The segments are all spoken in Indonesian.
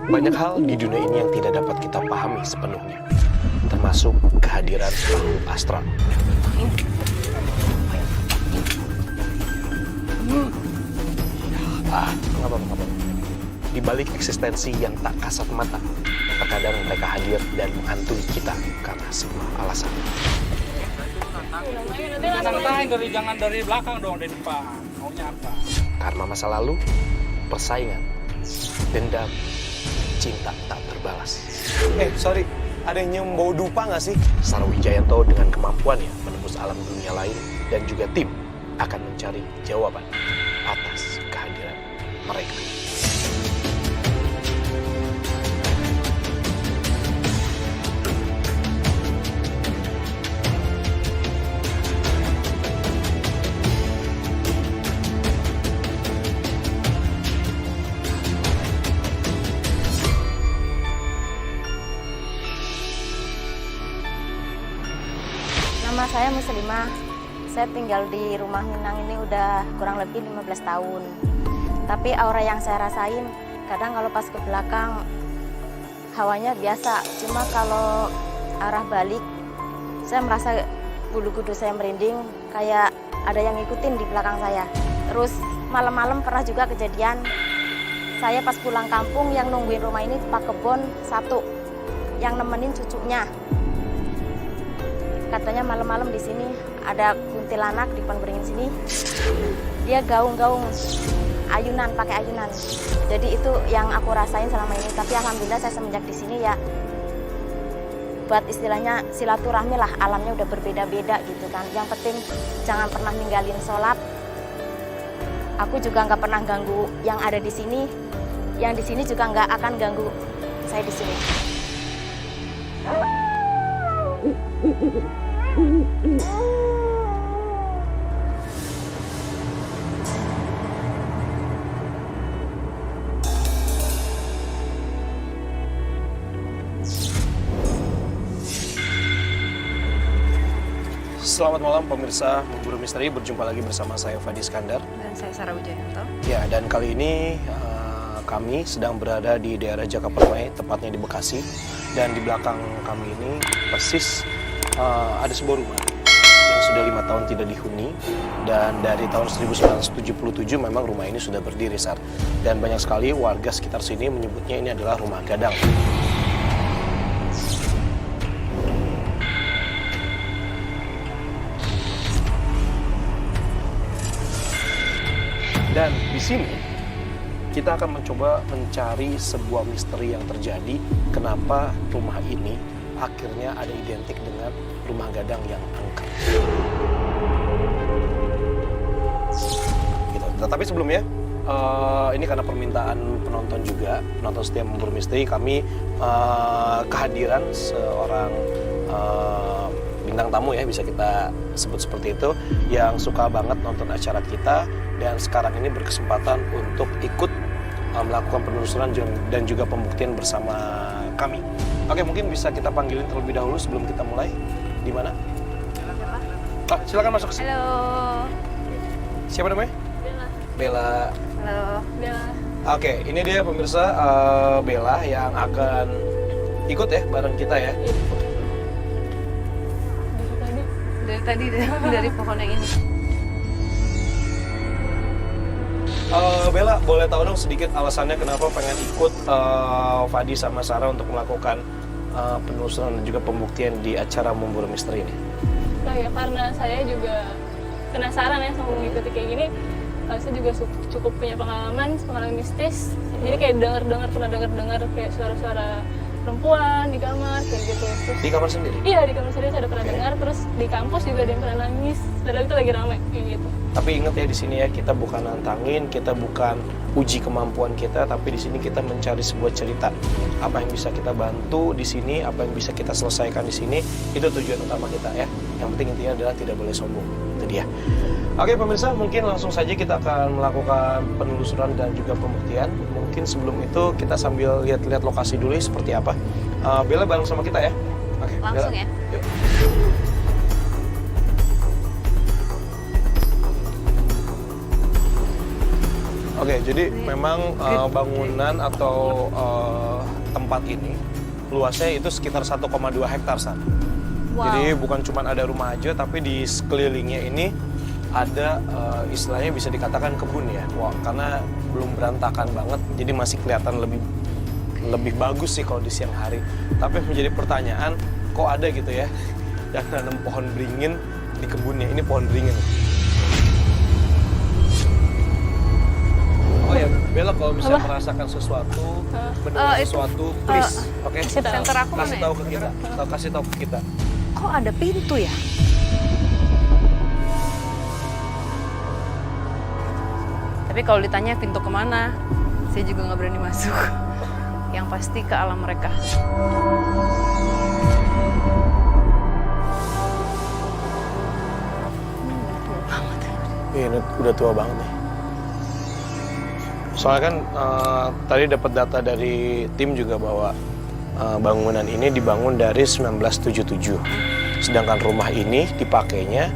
Banyak hal di dunia ini yang tidak dapat kita pahami sepenuhnya, termasuk kehadiran makhluk astral. Nggak apa-apa. Di balik eksistensi yang tak kasat mata, terkadang mereka hadir dan menghantui kita karena sebuah alasan. Jangan dari belakang dong, dari depan. Maunya apa? Karena masa lalu, persaingan, dendam, cinta tak terbalas. Sorry, ada yang nyium bau dupa nggak sih? Saro Wijayanto dengan kemampuannya menembus alam dunia lain dan juga tim akan mencari jawaban atas kehadiran mereka. Nama saya Muslimah. Saya tinggal di rumah Minang ini udah kurang lebih 15 tahun. Tapi aura yang saya rasain, kadang kalau pas ke belakang hawanya biasa. Cuma kalau arah balik, saya merasa bulu kudus saya merinding, kayak ada yang ngikutin di belakang saya. Terus malam-malam pernah juga kejadian, saya pas pulang kampung yang nungguin rumah ini Pak Kebon satu, yang nemenin cucunya. Katanya malam-malam di sini ada kuntilanak di pohon beringin sini. Dia gaung-gaung, ayunan, pakai ayunan. Jadi itu yang aku rasain selama ini. Tapi alhamdulillah saya semenjak di sini ya, buat istilahnya silaturahmi lah. Alamnya udah berbeda-beda gitu kan. Yang penting jangan pernah ninggalin sholat. Aku juga nggak pernah ganggu yang ada di sini. Yang di sini juga nggak akan ganggu saya di sini. Selamat malam pemirsa Memburu Misteri, berjumpa lagi bersama saya Fadi Iskandar. Dan saya Saro Wijayanto. Ya, dan kali ini kami sedang berada di daerah Jakapermai, tepatnya di Bekasi. Dan di belakang kami ini persis ada sebuah rumah yang sudah 5 tahun tidak dihuni. Dan dari tahun 1977 memang rumah ini sudah berdiri, Sar. Dan banyak sekali warga sekitar sini menyebutnya ini adalah rumah gadang. Dan di sini kita akan mencoba mencari sebuah misteri yang terjadi. Kenapa rumah ini akhirnya ada identik dengan rumah gadang yang angker. Gitu. Tetapi sebelumnya, ini karena permintaan penonton juga, penonton setia Memburu Misteri, kami kehadiran seorang bintang tamu ya, bisa kita sebut seperti itu, yang suka banget nonton acara kita dan sekarang ini berkesempatan untuk ikut melakukan penelusuran dan juga pembuktian bersama kami. Oke, mungkin bisa kita panggilin terlebih dahulu sebelum kita mulai. Di mana? Silakan masuk ke sini. Halo. Siapa namanya? Bella. Bella. Halo. Bella. Oke, ini dia pemirsa, Bella yang akan ikut ya bareng kita ya. Dari tadi dari pohon yang ini. Bella, boleh tahu dong sedikit alasannya kenapa pengen ikut Fadi sama Sarah untuk melakukan penelusuran dan juga pembuktian di acara Memburu Misteri ini? Nah ya, karena saya juga penasaran ya sama mengikuti kayak gini. Saya juga cukup punya pengalaman mistis. Jadi kayak pernah dengar kayak suara-suara perempuan di kamar kayak gitu. Terus, Di kamar sendiri? iya, di kamar sendiri saya ada pernah dengar. Terus di kampus juga ada yang pernah nangis. Padahal itu lagi ramai kayak gitu. Tapi ingat ya, di sini ya kita bukan nantangin, kita bukan uji kemampuan kita, tapi di sini kita mencari sebuah cerita. Apa yang bisa kita bantu di sini, apa yang bisa kita selesaikan di sini, itu tujuan utama kita ya. Yang penting intinya adalah tidak boleh sombong. Itu dia. Oke pemirsa, mungkin langsung saja kita akan melakukan penelusuran dan juga pembuktian. Mungkin sebelum itu kita sambil lihat-lihat lokasi dulu seperti apa. Bella bareng sama kita ya. Oke, Langsung Bella. ya. Yuk. Oke, jadi memang bangunan atau tempat ini luasnya itu sekitar 1,2 hektar, San. Wow. Jadi bukan cuma ada rumah aja, tapi di sekelilingnya ini ada istilahnya bisa dikatakan kebun ya. Wah, karena belum berantakan banget, jadi masih kelihatan lebih bagus sih kalau di siang hari. Tapi menjadi pertanyaan, kok ada gitu ya yang nanam pohon beringin di kebunnya? Ini pohon beringin. Oh ya, Bella kalau misalnya merasakan sesuatu, mendengar sesuatu, please, oke? Center aku Kasih mana tahu ke kita, kasih tahu ke kita. Kok ada pintu ya? Tapi kalau ditanya pintu kemana, saya juga nggak berani masuk. Yang pasti ke alam mereka. Iya, ini udah tua banget nih. Soalnya kan tadi dapat data dari tim juga bahwa bangunan ini dibangun dari 1977. Sedangkan rumah ini dipakainya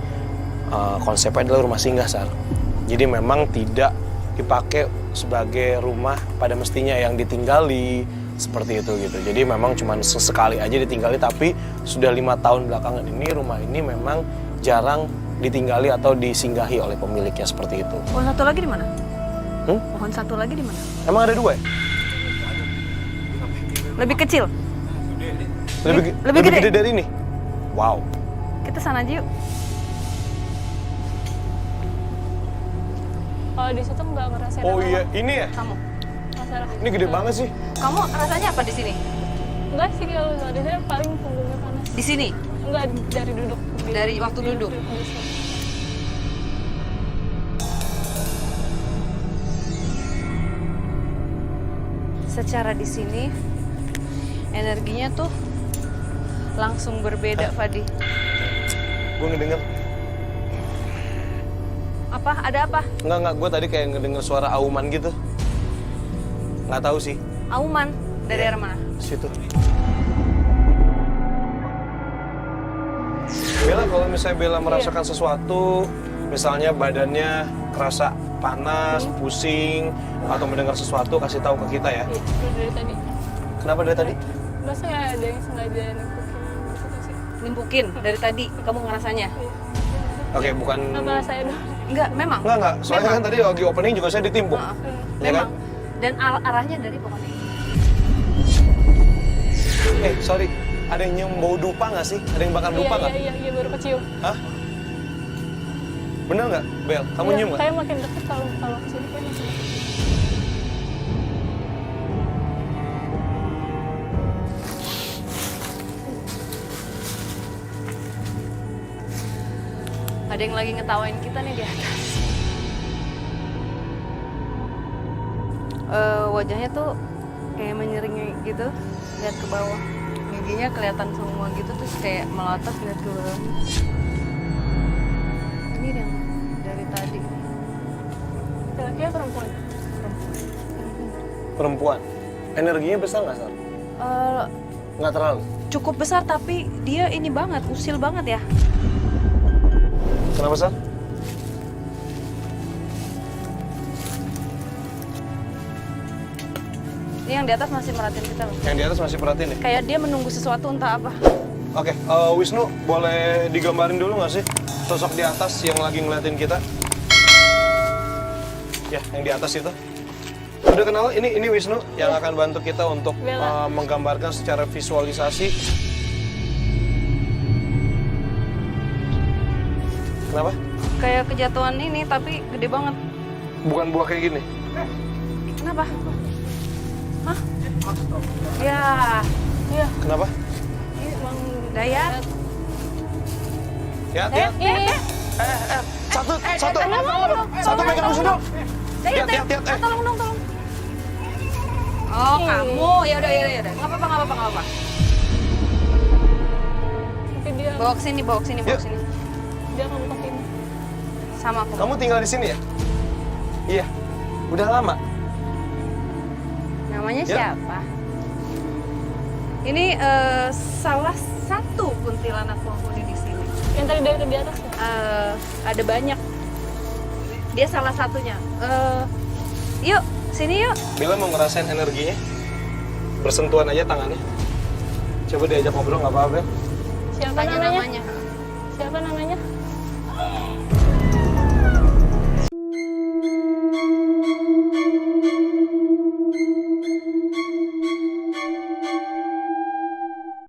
konsepnya adalah rumah singgah, Sar. Jadi memang tidak dipakai sebagai rumah pada mestinya yang ditinggali seperti itu gitu. Jadi memang cuma sesekali aja ditinggali, tapi sudah 5 tahun belakangan ini rumah ini memang jarang ditinggali atau disinggahi oleh pemiliknya seperti itu. Pohon satu lagi di mana? Hmm? Pohon satu lagi di mana? Emang ada 2 ya? Lebih kecil. Lebih gede dari ini? Wow. Kita sana aja yuk. Kalau di situ nggak ngerasain Oh apa-apa. iya, ini ya? Kamu. Masalah. Ini gede banget sih. Kamu rasanya apa di sini? Enggak sih, kalau di sini paling punggungnya panas. Di sini? Enggak, dari duduk. Dari waktu duduk? Secara di sini energinya tuh langsung berbeda, Fadi. Gue ngedenger. Apa? Ada apa? Enggak, gue tadi kayak ngedenger suara auman gitu. Nggak tahu sih. Auman dari arah mana? Situ. Bella, kalau misalnya Bella merasakan sesuatu, misalnya badannya kerasa panas, pusing, atau mendengar sesuatu, kasih tahu ke kita ya. Iya, udah dari tadi. Kenapa dari tadi? Masa ya ada yang sengaja nimpukin gitu sih? Nimpukin dari tadi kamu ngerasanya? Oke, bukan... Apa saya doang? Enggak, memang. Enggak. Soalnya kan tadi lagi opening juga saya ditimpuk. Heeh. Ya kan? Memang. Dan arahnya dari pohon ini. Sorry. Ada yang nyium bau dupa nggak sih? Ada yang bakar dupa nggak? Iya, baru kecium. Hah? Bener nggak, Bel? Kamu Iya, nyium nggak? Kayak makin deket kalau kesini kayak makin deket. Ada yang lagi ngetawain kita nih di atas. Wajahnya tuh kayak menyering gitu, lihat ke bawah. Giginya kelihatan semua gitu, terus kayak melotot lihat ke bawah. Ini yang dari tadi. Laki-laki ya perempuan? Perempuan. Energinya besar nggak, Sar? Nggak terlalu. Cukup besar, tapi dia ini banget, usil banget ya. Kenapa, Sar? Ini yang di atas masih merhatiin kita loh. Yang di atas masih perhatiin ya? Kayak dia menunggu sesuatu entah apa. Oke, Wisnu, boleh digambarin dulu nggak sih sosok di atas yang lagi ngeliatin kita? Ya, yang di atas itu. Udah kenal? Ini Wisnu yang akan bantu kita untuk menggambarkan secara visualisasi. Kenapa? Kayak kejatuhan ini, tapi gede banget. Bukan buah kayak gini. Kenapa? Hah? Ya, Iya. Kenapa? Ini emang Dayat. Ya, Tiat. Satu pegang Wisnu. Tiat. Tolong dong, tolong. Oh, kamu. Ya udah. Nggak apa-apa. Tapi dia Bawa ke sini. dia ngebukain. Sama aku. Kamu tinggal di sini ya? Iya. Udah lama? Namanya Ya. siapa? Ini salah satu kuntilanak penghuni di sini. Yang tadi dari di atas ya? Ada banyak. Dia salah satunya. Yuk, sini yuk. Bella mau ngerasain energinya? Bersentuhan aja tangannya. Coba diajak ngobrol nggak apa-apa, Bel. Siapa Tanya namanya? namanya. Siapa namanya?